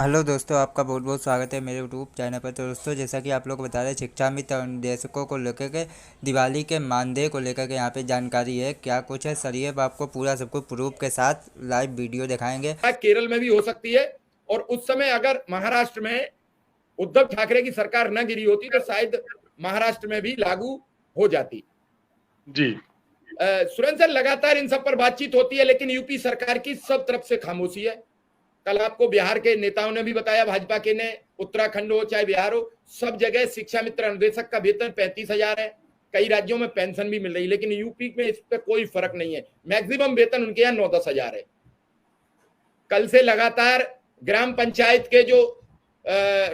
Hello दोस्तों, आपका बहुत बहुत स्वागत है मेरे यूट्यूब चैनल पर। तो दोस्तों, जैसा कि आप लोग बता रहे हैं, शिक्षा मित्र निदेशकों को लेकर के दिवाली के मानदेय को लेकर के यहाँ पे जानकारी है। क्या कुछ है, सरिए आपको पूरा सब कुछ प्रूफ के साथ लाइव वीडियो दिखाएंगे। केरल में भी हो सकती है, और उस समय अगर महाराष्ट्र में उद्धव ठाकरे की सरकार न गिरी होती तो शायद महाराष्ट्र में भी लागू हो जाती। जी सुरेंद्र सर, लगातार इन सब पर बातचीत होती है, लेकिन यूपी सरकार की सब तरफ से खामोशी है। कल आपको बिहार के नेताओं ने भी बताया, भाजपा के ने, उत्तराखंड हो चाहे बिहार हो, सब जगह शिक्षा मित्र अनुदेशक का वेतन 35,000 है। कई राज्यों में पेंशन भी मिल रही है, लेकिन यूपी में इस पर कोई फर्क नहीं है। मैक्सिमम वेतन उनके यहाँ 9-10 हजार है। कल से लगातार ग्राम पंचायत के जो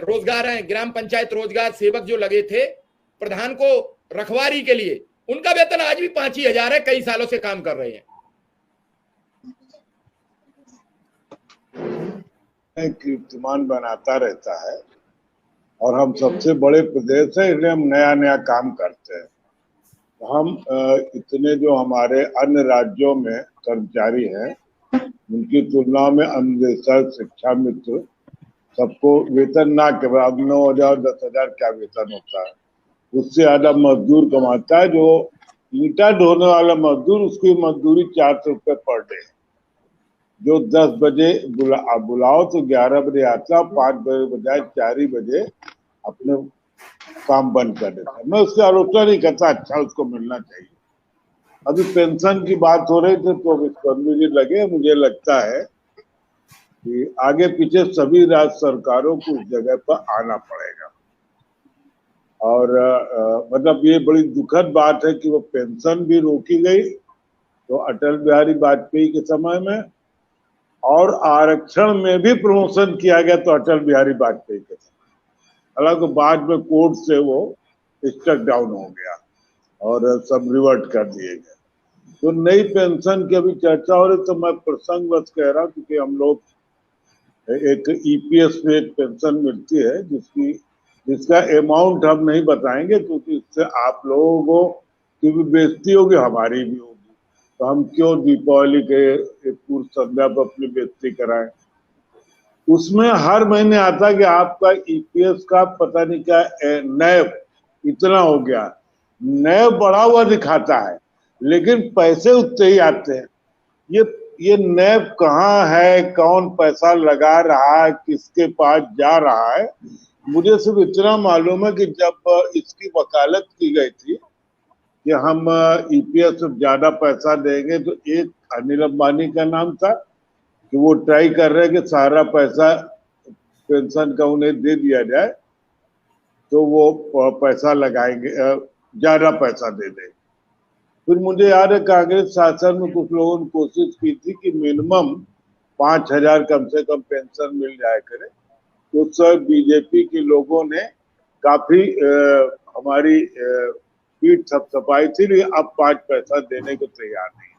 रोजगार हैं, ग्राम पंचायत रोजगार सेवक जो लगे थे प्रधान को रखवारी के लिए, उनका वेतन आज भी 5,000 है। कई सालों से काम कर रहे हैं। कीर्तिमान बनाता रहता है और हम सबसे बड़े प्रदेश है, इसलिए हम नया नया काम करते हैं। हम इतने जो हमारे अन्य राज्यों में कर्मचारी हैं उनकी तुलना में अनुदेशक, शिक्षा मित्र सबको वेतन ना केवल अब 9,000 10,000 क्या वेतन होता है, उससे ज्यादा मजदूर कमाता है। जो ईंटा ढोने वाला मजदूर, उसकी मजदूरी 400 रुपये पर डे। जो 10 बजे बुलाओ तो 11 बजे आता, 5 बजे बजाय 4 बजे अपने काम बंद कर देता है। मैं उसकी आलोचना नहीं करता, अच्छा उसको मिलना चाहिए। अभी पेंशन की बात हो रही थी तो मुझे लगे, मुझे लगता है कि आगे पीछे सभी राज्य सरकारों को उस जगह पर आना पड़ेगा। और मतलब ये बड़ी दुखद बात है कि वो पेंशन भी रोकी गई तो अटल बिहारी वाजपेयी के समय में, और आरक्षण में भी प्रमोशन किया गया तो अटल बिहारी वाजपेयी के समय। हालांकि बाद में कोर्ट से वो स्टक डाउन हो गया और सब रिवर्ट कर दिए गए। तो नई पेंशन की अभी चर्चा हो रही, तो मैं प्रसंगवश कह रहा हूँ क्योंकि हम लोग एक ईपीएस में एक पेंशन मिलती है जिसका अमाउंट हम नहीं बताएंगे क्योंकि इससे आप लोगों की भी बेइज्जती होगी, हमारी भी होगी। तो हम क्यों दीपावली के पूर्व संध्या पर अपनी बेइज्जती कराएं। उसमें हर महीने आता कि आपका ईपीएस का पता नहीं क्या नैब इतना हो गया, नैब बढ़ा हुआ दिखाता है लेकिन पैसे उतने ही आते हैं। ये नैब कहाँ है, कौन पैसा लगा रहा है, किसके पास जा रहा है। मुझे सिर्फ इतना मालूम है कि जब इसकी वकालत की गई थी कि हम ईपीएस से ज्यादा पैसा देंगे, तो एक अनिल अंबानी का नाम था कि वो ट्राई कर रहे हैं कि सारा पैसा पेंशन का उन्हें दे दिया जाए तो वो पैसा लगाएंगे, ज्यादा पैसा दे देंगे। फिर मुझे याद है कांग्रेस शासन में कुछ लोगों ने कोशिश की थी कि मिनिमम 5,000 कम से कम पेंशन मिल जाया करे। तो उस समय बीजेपी के लोगों ने काफी हमारी पीठ थपथपाई थी, लेकिन अब 5 पैसा देने को तैयार नहीं।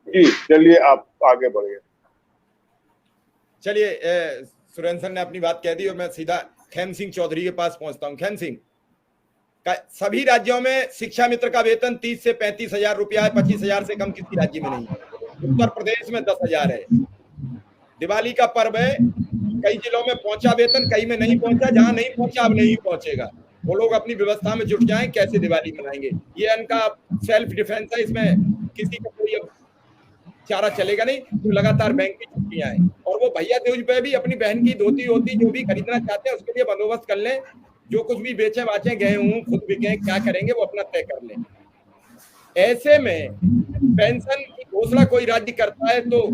जी चलिए आप आगे बढ़िए। चलिए, सुरेंद्र सर ने अपनी बात कह दी और मैं सीधा खेम सिंह चौधरी के पास पहुंचता हूं। खेम सिंह, सभी राज्यों में शिक्षा मित्र का वेतन 30 से 35,000 रुपया है। 25,000 से कम किसी राज्य में नहीं है। उत्तर प्रदेश में 10,000 है। दिवाली का पर्व है, कई जिलों में पहुंचा वेतन, कई में नहीं पहुंचा। जहां नहीं पहुंचा अब नहीं पहुंचेगा। वो लोग अपनी व्यवस्था में जुट जाएं, कैसे दिवाली मनाएंगे। ये उनका सेल्फ डिफेंस है, इसमें किसी का कोई अब चारा चलेगा नहीं। तो लगातार बैंक की छुट्टियां हैं, और वो भैया दूज पे भी अपनी बहन की धोती होती जो भी खरीदना चाहते हैं उसके लिए बंदोबस्त कर लें। जो कुछ भी बेचे बाचे, गेहूं खुद बिके, क्या करेंगे वो अपना तय कर लें। ऐसे में पेंशन की घोषणा कोई राज्य करता है तो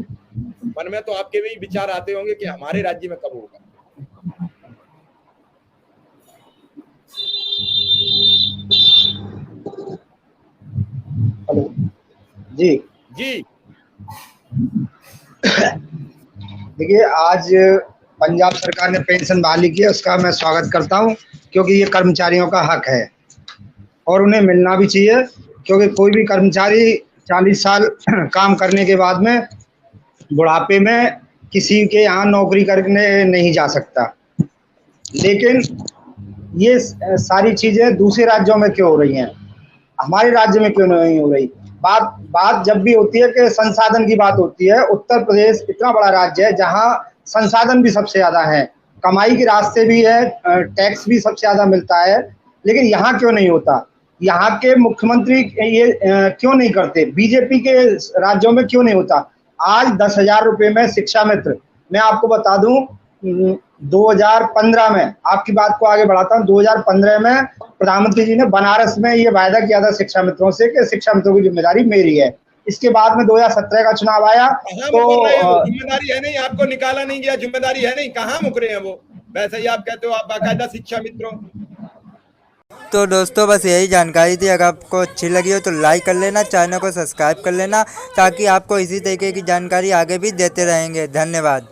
मन में तो आपके भी विचार आते होंगे कि हमारे राज्य में कब होगा। हेलो जी। जी देखिए, आज पंजाब सरकार ने पेंशन बहाली की है, उसका मैं स्वागत करता हूं क्योंकि ये कर्मचारियों का हक है और उन्हें मिलना भी चाहिए। क्योंकि कोई भी कर्मचारी 40 साल काम करने के बाद में बुढ़ापे में किसी के यहाँ नौकरी करने नहीं जा सकता। लेकिन ये सारी चीज़ें दूसरे राज्यों में क्यों हो रही हैं, हमारे राज्य में क्यों नहीं हो रही। बात जब भी होती है कि संसाधन की बात होती है, उत्तर प्रदेश इतना बड़ा राज्य है जहां संसाधन भी सबसे ज्यादा है कमाई के रास्ते भी है, टैक्स भी सबसे ज़्यादा मिलता है, लेकिन यहाँ क्यों नहीं होता? यहाँ के मुख्यमंत्री ये क्यों नहीं करते? बीजेपी के राज्यों में क्यों नहीं होता? आज 10,000 रुपये में शिक्षा मित्र, मैं आपको बता दूं 2015 में, आपकी बात को आगे बढ़ाता हूं, 2015 में प्रधानमंत्री जी ने बनारस में ये वायदा किया था शिक्षा मित्रों से कि शिक्षा मित्रों की जिम्मेदारी मेरी है। इसके बाद में 2017 का चुनाव आया तो जिम्मेदारी है नहीं, आपको निकाला नहीं गया, जिम्मेदारी है नहीं, कहाँ मुकरे हैं वो? वैसे ही आप कहते हो आप बाकायदा शिक्षा मित्रों। तो दोस्तों बस यही जानकारी थी। अगर आपको अच्छी लगी हो तो लाइक कर लेना, चैनल को सब्सक्राइब कर लेना, ताकि आपको इसी तरीके की जानकारी आगे भी देते रहेंगे। धन्यवाद।